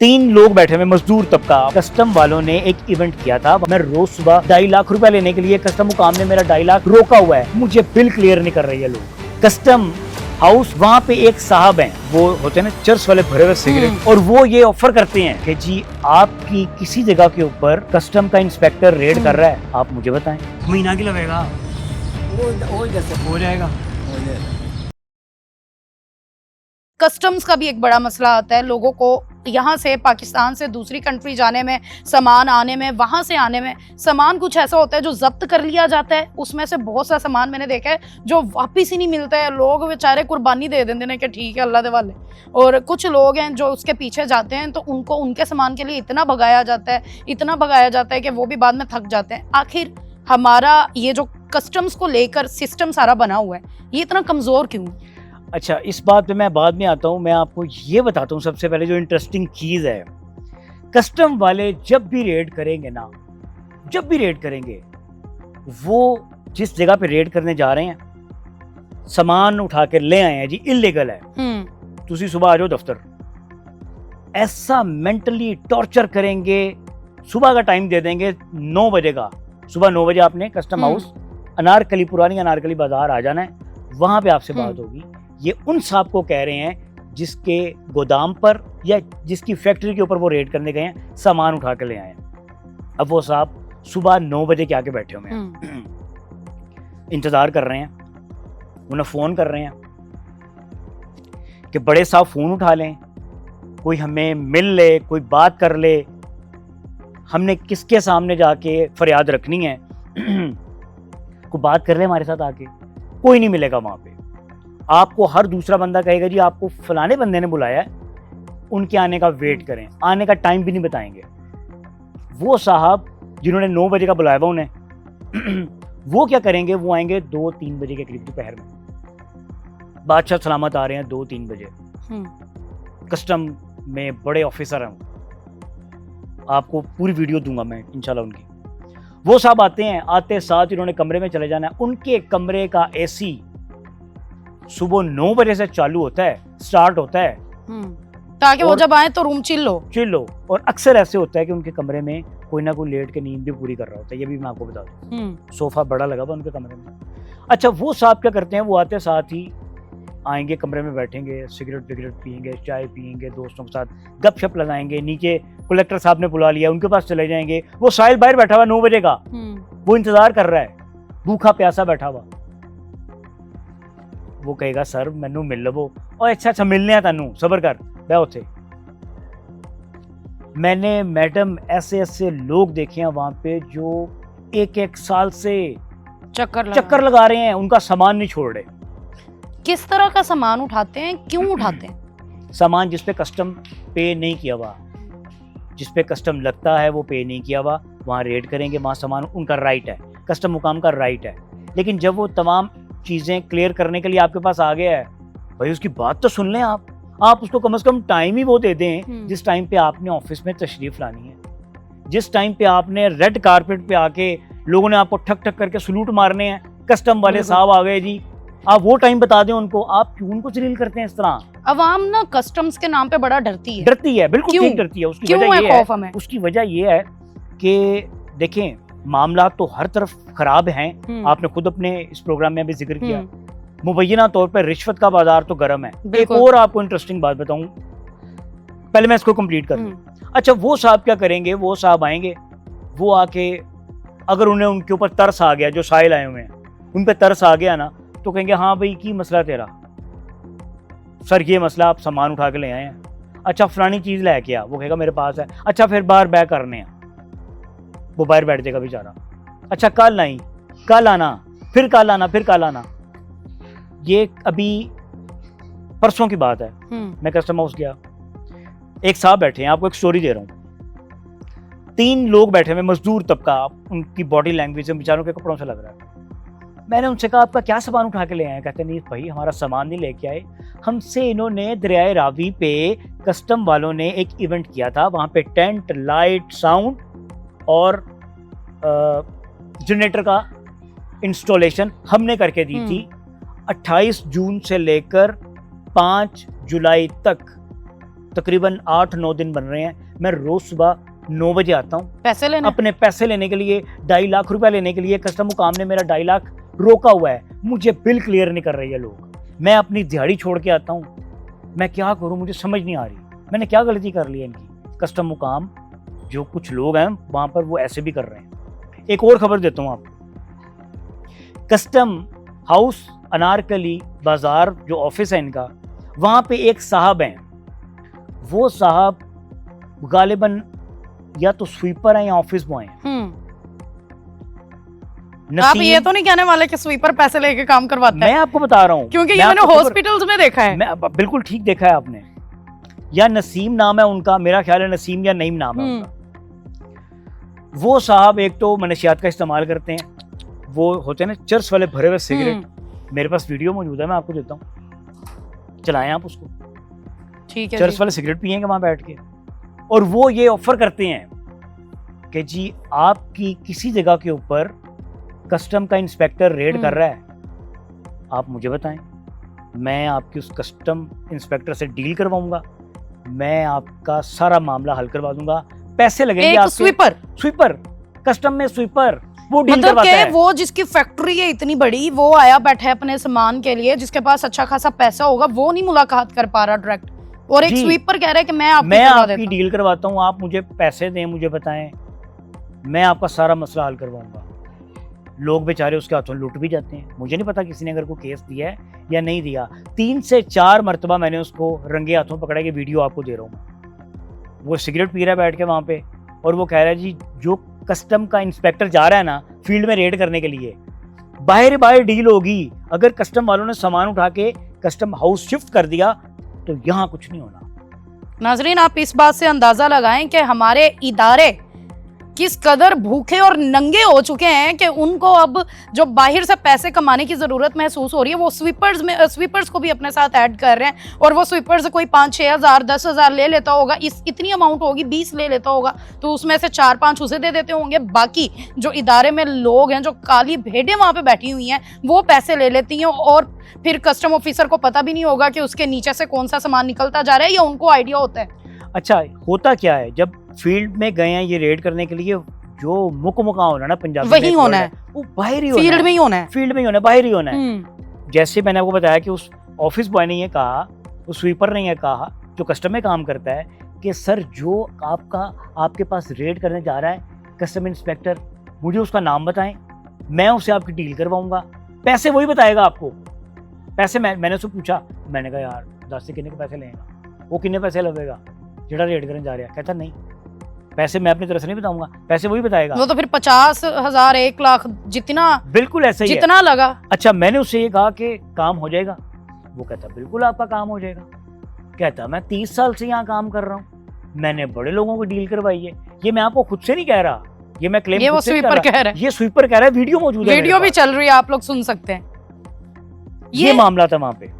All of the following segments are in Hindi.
तीन लोग बैठे हुए मजदूर तबका। कस्टम वालों ने एक इवेंट किया था। मैं रोज सुबह 2.5 लाख रुपया लेने के लिए कस्टम मुकाम ने मेरा 2.5 लाख रोका हुआ है। मुझे बिल क्लियर नहीं कर रही है लोग। कस्टम हाउस वहाँ पे एक साहब हैं, वो होते हैं ना चर्च वाले भरे हुए सिगरेट, और वो ये ऑफर करते हैं कि जी आपकी किसी जगह के ऊपर कस्टम का इंस्पेक्टर रेड कर रहा है, आप मुझे बताएं। महीना की लगेगा, वो जैसे हो जाएगा। कस्टम्स का भी एक बड़ा मसला आता है। लोगों को यहाँ से पाकिस्तान से दूसरी कंट्री जाने में, सामान आने में, वहाँ से आने में, सामान कुछ ऐसा होता है जो जब्त कर लिया जाता है। उसमें से बहुत सा सामान मैंने देखा है जो वापस ही नहीं मिलता है। लोग बेचारे कुर्बानी दे देते हैं कि ठीक है अल्लाह दे वाले। और कुछ लोग हैं जो उसके पीछे जाते हैं तो उनको उनके सामान के लिए इतना भगाया जाता है, इतना भगाया जाता है कि वो भी बाद में थक जाते हैं। आखिर हमारा ये जो कस्टम्स को लेकर सिस्टम सारा बना हुआ है, ये इतना कमज़ोर क्यों है? अच्छा, इस बात पे मैं बाद में आता हूँ। मैं आपको ये बताता हूँ सबसे पहले जो इंटरेस्टिंग चीज़ है। कस्टम वाले जब भी रेड करेंगे ना, जब भी रेड करेंगे, वो जिस जगह पे रेड करने जा रहे हैं, सामान उठा के ले आए हैं जी, इलीगल है, तुसी सुबह आ जाओ दफ्तर, ऐसा मेंटली टॉर्चर करेंगे। सुबह का टाइम दे देंगे 9 बजे का, सुबह 9 बजे आपने कस्टम हाउस अनारकली, पुरानी अनारकली बाजार आ जाना है, वहां पे आपसे बात होगी। ये उन साहब को कह रहे हैं जिसके गोदाम पर या जिसकी फैक्ट्री के ऊपर वो रेड करने गए हैं, सामान उठा के ले आए हैं। अब वो साहब सुबह 9 बजे के आके बैठे हुए हैं, इंतजार कर रहे हैं, उन्हें फोन कर रहे हैं कि बड़े साहब फोन उठा लें, कोई हमें मिल ले, कोई बात कर ले, हमने किसके सामने जाके फरियाद रखनी है, कोई बात कर ले हमारे साथ आके। कोई नहीं मिलेगा वहां पे। आपको हर दूसरा बंदा कहेगा जी आपको फलाने बंदे ने बुलाया है, उनके आने का वेट करें, आने का टाइम भी नहीं बताएंगे। वो साहब जिन्होंने 9 बजे का बुलाया हुआ उन्हें वो क्या करेंगे, वो आएंगे 2-3 बजे के करीब दोपहर में। बादशाह सलामत आ रहे हैं 2-3 बजे, कस्टम में बड़े ऑफिसर हैं, आपको पूरी वीडियो दूंगा मैं इंशाल्लाह उनकी। वो साहब आते हैं, आते साथ इन्होंने कमरे में चले जाना है। उनके कमरे का एसी सुबह 9 बजे से चालू होता है, स्टार्ट होता है, ताकि वो जब आए तो रूम चिल हो। और अक्सर ऐसे होता है कि उनके कमरे में कोई ना कोई लेट के नींद भी पूरी कर रहा होता है। ये भी मैं आपको बता दूं, सोफा बड़ा लगा हुआ उनके कमरे में। अच्छा, वो साहब क्या करते हैं, वो आते साथ ही आएंगे, कमरे में बैठेंगे, सिगरेट विगरेट पियेंगे, चाय पियेंगे, दोस्तों के साथ गपशप लगाएंगे। नीचे कलेक्टर साहब ने बुला लिया, उनके पास चले जाएंगे। वो साहिल बाहर बैठा हुआ 9 बजे का, वो इंतजार कर रहा है, भूखा प्यासा बैठा हुआ। वो कहेगा सर मैनू मिल लवो, और अच्छा मिलने आ तैनू, सबर कर, मैं उठे। मैंने मैडम ऐसे ऐसे लोग देखे हैं वहां पे जो 1-1 साल से चक्कर लगा रहे हैं, उनका सामान नहीं छोड़ रहे। किस तरह का सामान उठाते हैं, क्यों उठाते हैं? सामान जिसपे कस्टम पे नहीं किया हुआ, जिसपे कस्टम लगता है वो पे नहीं किया हुआ, वहाँ रेड करेंगे, वहाँ सामान उनका राइट है, कस्टम मुकाम का राइट है। लेकिन जब वो तमाम चीज़ें क्लियर करने के लिए आपके पास आ गया है, भाई उसकी बात तो सुन लें आप उसको कम से कम टाइम ही वो दे दें जिस टाइम पे आपने ऑफिस में तशरीफ लानी है, जिस टाइम पे आपने रेड कारपेट पे आके लोगों ने आपको ठक ठक करके सलूट मारने हैं, कस्टम वाले साहब आ गए जी, आप वो टाइम बता दें उनको। आप क्यों उनको जलील करते हैं इस तरह? अवाम ना कस्टम्स के नाम पे बड़ा डरती है, बिल्कुल ठीक डरती है। उसकी वजह ये है कि देखें मामला तो हर तरफ खराब हैं। आपने खुद अपने इस प्रोग्राम में भी जिक्र किया, मुबैना तौर पर रिश्वत का बाजार तो गर्म है। एक और आपको इंटरेस्टिंग बात बताऊं, पहले मैं इसको कंप्लीट कर लूं। अच्छा, वो साहब क्या करेंगे, वो साहब आएंगे, वो आके अगर उन्हें उनके ऊपर तरस आ गया, जो साहिल आए हुए हैं उन पे तरस आ गया ना, तो कहेंगे हाँ भाई की मसला तेरा सर, ये मसला आप सामान उठा के ले आए हैं, अच्छा फलानी चीज लेके आ, वो कहेगा मेरे पास है, अच्छा फिर बाहर बैक करने हैं, वो बाहर बैठ जाएगा बेचारा। अच्छा कल नहीं, कल आना, फिर कल आना, फिर कल आना। ये अभी परसों की बात है, मैं कस्टम हाउस गया, एक साहब बैठे हैं, आपको एक स्टोरी दे रहा हूँ। 3 लोग बैठे हुए मजदूर तबका, उनकी बॉडी लैंग्वेज बेचारों के कपड़ों से लग रहा है। मैंने उनसे कहा आपका क्या सामान उठा के ले आए? कहते नहीं भाई हमारा सामान नहीं लेके आए, हमसे इन्होंने दरियाए रावी पे कस्टम वालों ने एक इवेंट किया था, वहाँ पे टेंट, लाइट, साउंड और जनरेटर का इंस्टॉलेशन हमने करके दी थी। 28 जून से लेकर 5 जुलाई तक तकरीबन 8-9 दिन बन रहे हैं। मैं रोज सुबह 9 बजे आता हूँ पैसे लेने, अपने पैसे लेने के लिए, 2.5 लाख रुपया लेने के लिए। कस्टम मुकाम ने मेरा 2.5 लाख रोका हुआ है, मुझे बिल क्लियर नहीं कर रहे ये लोग। मैं अपनी दिहाड़ी छोड़ के आता हूँ, मैं क्या करूँ, मुझे समझ नहीं आ रही मैंने क्या गलती कर ली है इनकी। कस्टम मुकाम जो कुछ लोग हैं वहाँ पर वो ऐसे भी कर रहे हैं। एक और खबर देता हूँ आपको, कस्टम हाउस अनारकली बाजार जो ऑफिस है इनका, वहाँ पे एक साहब हैं, वो साहब गालिबन या तो स्वीपर हैं या ऑफिस बॉय हैं। आप ये तो नहीं कहने वाले कि स्वीपर पैसे लेके काम करवाते हैं? मैं आपको बता रहा हूँ, क्योंकि ये मैंने हॉस्पिटल्स में देखा है। बिल्कुल ठीक देखा है आपने। या नसीम नाम है उनका, मेरा ख्याल है नसीम या नईम नाम है उनका। वो साहब एक तो मनशियात का इस्तेमाल करते हैं, वो होते हैं ना चर्च वाले भरे हुए सिगरेट, मेरे पास वीडियो मौजूद है, मैं आपको देता हूँ, चलाएं आप उसको। ठीक है, चर्च वाले सिगरेट पियेंगे वहां बैठ के, और वो ये ऑफर करते हैं कि जी आपकी किसी जगह के ऊपर कस्टम का इंस्पेक्टर रेड कर रहा है, आप मुझे बताएं, मैं आपकी उस कस्टम इंस्पेक्टर से डील करवाऊंगा, मैं आपका सारा मामला हल करवा दूंगा, पैसे लगेंगे आपके। स्वीपर कस्टम में स्वीपर वो डील करवाता है। वो जिसकी फैक्ट्री है इतनी बड़ी, वो आया बैठा है अपने सामान के लिए, जिसके पास अच्छा खासा पैसा होगा, वो नहीं मुलाकात कर पा रहा डायरेक्ट, और एक स्वीपर कह रहा है कि मैं आपकी डील करवाता हूँ, आप मुझे पैसे दें, मुझे बताएं, मैं आपका सारा मसला हल करवाऊंगा। लोग बेचारे उसके हाथों लुट भी जाते हैं। मुझे नहीं पता किसी ने अगर को केस दिया है या नहीं दिया। 3 से 4 मरतबा मैंने उसको रंगे हाथों पकड़ा के वीडियो आपको दे रहा हूँ। वो सिगरेट पी रहा है बैठ के वहाँ पे, और वो कह रहा है जी जो कस्टम का इंस्पेक्टर जा रहा है ना फील्ड में रेड करने के लिए, बाहर डील होगी। अगर कस्टम वालों ने सामान उठा के कस्टम हाउस शिफ्ट कर दिया तो यहाँ कुछ नहीं होना। नाजरीन, आप इस बात से अंदाजा लगाएं कि हमारे इदारे किस कदर भूखे और नंगे हो चुके हैं कि उनको अब जो बाहर से पैसे कमाने की जरूरत महसूस हो रही है, वो स्वीपर्स को भी अपने साथ ऐड कर रहे हैं। और वो स्वीपर से कोई 5-6 हज़ार 10 हज़ार ले लेता होगा, इतनी अमाउंट होगी, 20 ले लेता होगा, तो उसमें से 4-5 उसे दे देते होंगे। बाकी जो इदारे में लोग हैं, जो काली भेड़ें वहां पे बैठी हुई हैं, वो पैसे ले लेती हैं, और फिर कस्टम ऑफिसर को पता भी नहीं होगा कि उसके नीचे से कौन सा सामान निकलता जा रहा है, या उनको आइडिया होता है। अच्छा, होता क्या है, जब फील्ड में गए हैं ये रेड करने के लिए, जो मुका होना ना पंजाबी वही होना है, वो बाहर ही होना है, फील्ड में ही होना है, फील्ड में ही होना है, बाहर ही होना है। जैसे मैंने आपको बताया कि उस ऑफिस बॉय ने ये कहा, उस स्वीपर ने ये कहा जो कस्टम में काम करता है कि सर जो आपके पास रेड करने जा रहा है कस्टम इंस्पेक्टर, मुझे उसका नाम बताएं, मैं उससे आपकी डील करवाऊंगा, पैसे वही बताएगा आपको। पैसे मैंने उससे पूछा, मैंने कहा यार 10 से कितने के पैसे लेगा, वो कितने पैसे लगेगा जेड़ा रेड करने जा रहा है? कहता नहीं, पैसे मैं अपनी तरफ से नहीं बताऊंगा, पैसे वही बताएगा। वो तो फिर 50,000 1 लाख जितना, बिल्कुल ऐसा ही जितना लगा। अच्छा, मैंने उससे ये कहा कि काम हो जाएगा, वो कहता बिल्कुल आपका काम हो जाएगा। कहता मैं 30 साल से यहाँ काम कर रहा हूँ, मैंने बड़े लोगों को डील करवाई है, ये मैं आपको खुद से नहीं कह रहा, ये मैं क्लेम, ये वो स्वीपर कह रहा है, ये स्वीपर कह रहा है, वीडियो मौजूद है, वीडियो भी चल रही है, आप लोग सुन सकते हैं। ये मामला था वहां पे।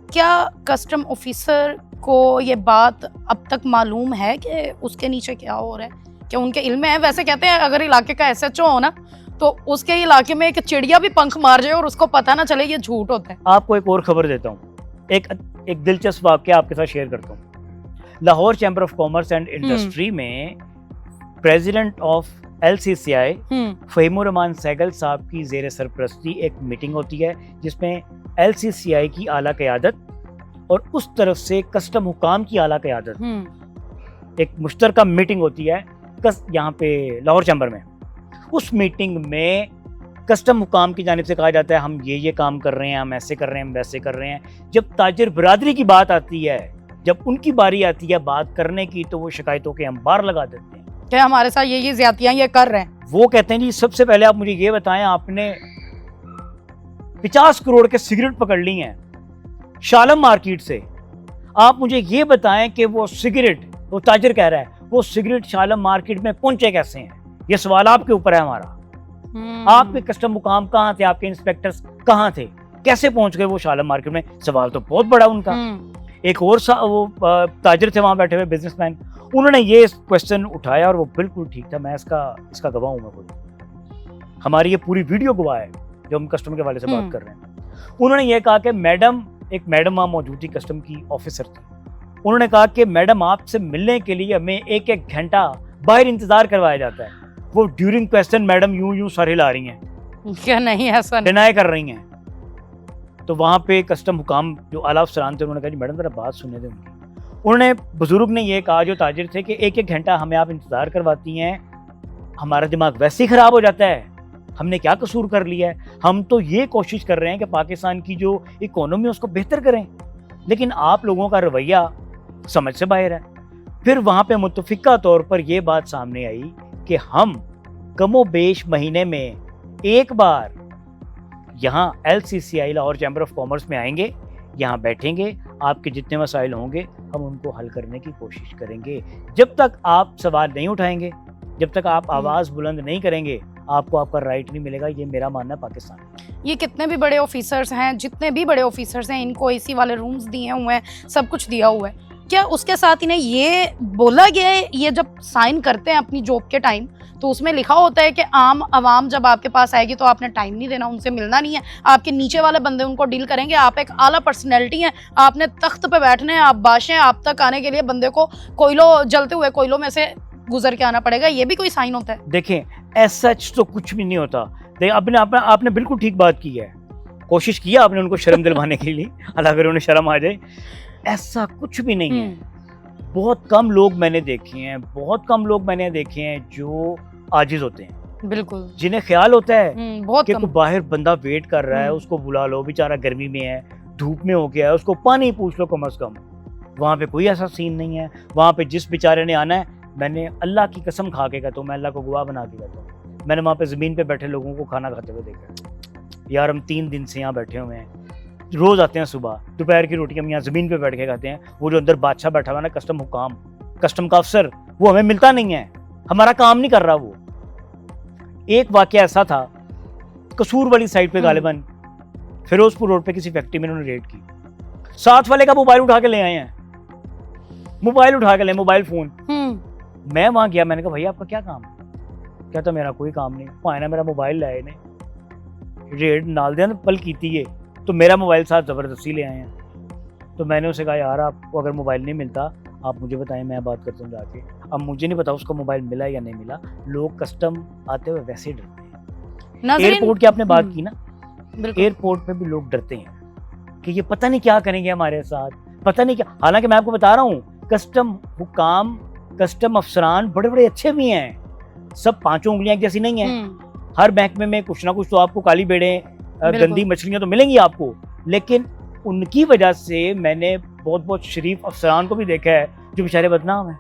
क्या कस्टम ऑफिसर को ये बात अब तक मालूम है कि उसके नीचे क्या हो रहा है, क्या उनके इल्म में है? वैसे कहते हैं अगर इलाके का SHO हो ना, तो उसके इलाके में एक चिड़िया भी पंख मार जाए और उसको पता ना चले, ये झूठ होता है। आपको एक और खबर देता हूँ, एक दिलचस्प वाकया आपके साथ शेयर करता हूँ। Lahore chamber of commerce and industry में president of LCCI Fahimur Rehman Sehgal साहब की ज़ेर सरपरस्ती एक मीटिंग होती है, जिसमें LCCI की आला क़यादत और उस तरफ से कस्टम हुकाम की आला क़यादत एक मुश्तरका मीटिंग होती है यहाँ पे लाहौर चैम्बर में। उस मीटिंग में कस्टम हुकाम की जानिब से कहा जाता है हम ये काम कर रहे हैं, हम ऐसे कर रहे हैं, हम वैसे कर रहे हैं। जब ताजिर बिरादरी की बात आती है, जब उनकी बारी आती है बात करने की, तो वो शिकायतों के अंबार लगा देते हैं कि हमारे साथ ये ज्यादतियां ये कर रहे हैं। वो कहते हैं जी सबसे पहले आप मुझे ये बताएं, आपने 50 करोड़ के सिगरेट पकड़ ली हैं शालम मार्केट से, आप मुझे ये बताएं कि वो सिगरेट, वो ताजिर कह रहा है, वो सिगरेट शालम मार्केट में पहुंचे कैसे हैं? ये सवाल आपके ऊपर है हमारा। आपके कस्टम मुकाम कहाँ थे, आपके इंस्पेक्टर्स कहाँ थे, कैसे पहुंच गए वो शालम मार्केट में? सवाल तो बहुत बड़ा उनका। एक और वो ताजिर थे वहां बैठे हुए, बिजनेसमैन, उन्होंने ये क्वेश्चन उठाया और वो बिल्कुल ठीक था। मैं इसका गवाह हूं, मैं खुद, हमारी ये पूरी वीडियो गवाह है जो हम कस्टम के वाले से बात कर रहे हैं। उन्होंने ये कहा कि मैडम, एक मैडम वहां मौजूद थी, कस्टम की ऑफिसर थी, उन्होंने कहा कि मैडम आपसे मिलने के लिए हमें 1-1 घंटा बाहर इंतजार करवाया जाता है। वो ड्यूरिंग क्वेश्चन मैडम यूं सर हिला रही हैं, क्या नहीं ऐसा नहीं। डिनाई कर रही हैं। तो वहाँ पे कस्टम हुकाम जो आला अफसरान थे उन्होंने कहा जी मैडम जरा बात सुनने दें उनकी। उन्होंने बुजुर्ग ने ये कहा जो ताजिर थे कि 1-1 घंटा हमें आप इंतजार करवाती हैं, हमारा दिमाग वैसे ही खराब हो जाता है, हमने क्या कसूर कर लिया है? हम तो ये कोशिश कर रहे हैं कि पाकिस्तान की जो इकोनॉमी है उसको बेहतर करें, लेकिन आप लोगों का रवैया समझ से बाहर है। फिर वहाँ पे मुतफिका तौर पर यह बात सामने आई कि हम कमोबेश महीने में एक बार यहाँ LCCI Lahore chamber of commerce में आएंगे, यहाँ बैठेंगे, आपके जितने मसाइल होंगे हम उनको हल करने की कोशिश करेंगे। जब तक आप सवाल नहीं उठाएंगे, जब तक आप आवाज़ बुलंद नहीं करेंगे, आपको आपका राइट नहीं मिलेगा। ये मेरा मानना है पाकिस्तान। ये कितने भी बड़े ऑफिसर्स हैं, जितने भी बड़े ऑफिसर्स हैं, इनको एसी वाले रूम्स दिए हुए हैं, सब कुछ दिया हुआ है। क्या उसके साथ इन्हें ये बोला गया है, ये जब साइन करते हैं अपनी जॉब के टाइम, तो उसमें लिखा होता है कि आम आवाम जब आपके पास आएगी तो आपने टाइम नहीं देना, उनसे मिलना नहीं है, आपके नीचे वाले बंदे उनको डील करेंगे, आप एक आला पर्सनैलिटी हैं, आपने तख्त पे बैठने हैं, आप बादशाह हैं, आप तक आने के लिए बंदे को कोयलों जलते हुए कोयलों में से गुजर के आना पड़ेगा। ये भी कोई साइन होता है? देखें ऐसा तो कुछ भी नहीं होता। आपने बिल्कुल ठीक बात की है, कोशिश किया आपने उनको शर्म दिलवाने के लिए, अल्लाह करे उन्हें शर्म आ जाए। ऐसा कुछ भी नहीं है। बहुत कम लोग मैंने देखे हैं, बहुत कम लोग मैंने देखे हैं जो आजिज होते हैं, बिल्कुल, जिन्हें ख्याल होता है बहुत कि कम। कोई बाहर बंदा वेट कर रहा है, उसको बुला लो, बेचारा गर्मी में है, धूप में हो गया है, उसको पानी पूछ लो कम अज कम। वहाँ पे कोई ऐसा सीन नहीं है। वहाँ पे जिस बेचारे ने आना है, मैंने अल्लाह की कसम खा के कहता हूँ, मैं अल्लाह को गवाह बना के कहता हूँ, मैंने वहाँ पे ज़मीन पे बैठे लोगों को खाना खाते हुए देखा। यार हम 3 दिन से यहाँ बैठे हुए हैं, रोज़ आते हैं सुबह, दोपहर की रोटी हम यहाँ ज़मीन पे बैठ के खाते हैं। वो जो अंदर बादशाह बैठा हुआ ना, कस्टम हुकाम, कस्टम का अफसर, वो हमें मिलता नहीं है, हमारा काम नहीं कर रहा वो। एक वाकया ऐसा था कसूर वाली साइड पे, गालिबन फिरोजपुर रोड पे किसी फैक्ट्री में उन्होंने रेड की, साथ वाले का मोबाइल उठा के ले आए हैं, मोबाइल उठा के ले, मोबाइल फोन। मैं वहां गया, मैंने कहा भैया आपका क्या काम है? कहता मेरा कोई काम नहीं, भाई ना मेरा मोबाइल लाए ने रेड नाल दे पल की है, तो मेरा मोबाइल साथ ज़बरदस्ती ले आए हैं। तो मैंने उसे कहा यार आपको अगर मोबाइल नहीं मिलता आप मुझे बताएं, मैं बात करता हूँ जाके। अब मुझे नहीं पता उसको मोबाइल मिला या नहीं मिला, लोग कस्टम आते हुए वैसे डरते हैं। एयरपोर्ट की आपने बात की ना, एयरपोर्ट पे भी लोग डरते हैं कि ये पता नहीं क्या करेंगे हमारे साथ, पता नहीं क्या। हालांकि मैं आपको बता रहा हूँ कस्टम हुकाम, कस्टम अफसरान बड़े बड़े अच्छे भी हैं, सब 5 उंगलियां एक जैसी नहीं है। हर महकमे में कुछ ना कुछ तो आपको काली बेड़े, गंदी मछलियां तो मिलेंगी आपको, लेकिन उनकी वजह से मैंने बहुत बहुत शरीफ अफसरान को भी देखा है जो बेचारे बदनाम है।